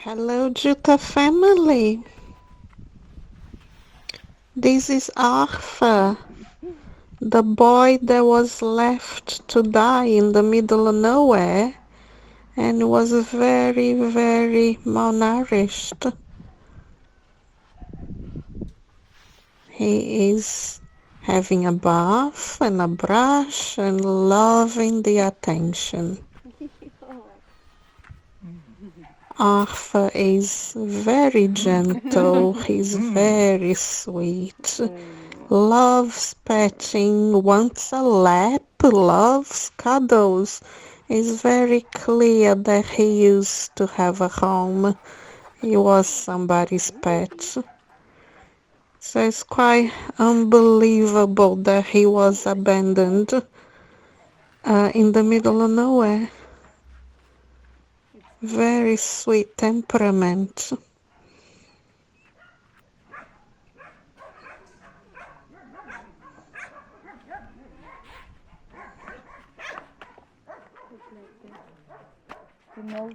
Hello, Jutta family. This is Arthur, the boy that was left to die in the middle of nowhere and was very, very malnourished. He is having a bath and a brush and loving the attention. Arthur is very gentle, he's very sweet, loves petting, wants a lap, loves cuddles. It's very clear that he used to have a home. He was somebody's pet. So it's quite unbelievable that he was abandoned in the middle of nowhere. Very sweet temperament.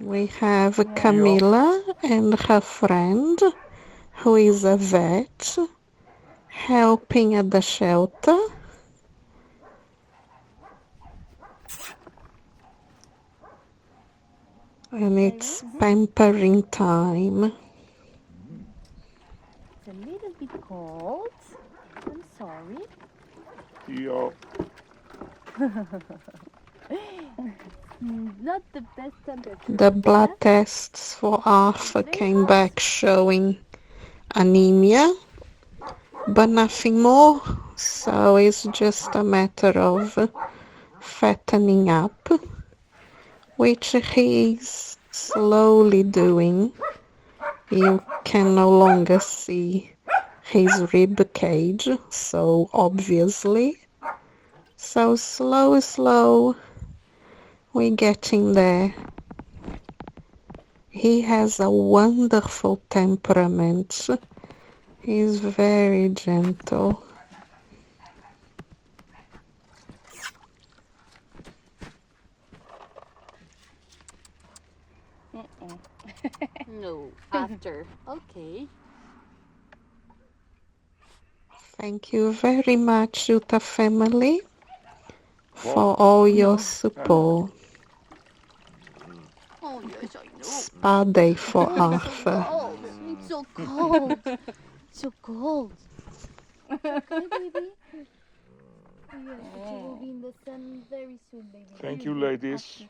We have Camilla and her friend, who is a vet, helping at the shelter. And it's pampering time. It's a little bit cold. I'm sorry. Yeah. Not the best temperature. The blood tests for Arthur came back showing anemia, but nothing more. So it's just a matter of fattening up, which he is slowly doing. You can no longer see his rib cage, so obviously. So slow, we're getting there. He has a wonderful temperament. He's very gentle. No, after. Okay. Thank you very much, Jutta family, for all your support. Oh, yes, I know. Spa day for Arthur. Oh, it's so cold. So cold. Okay, baby? Yes, but you will be in the sun very soon, baby. Thank you, ladies.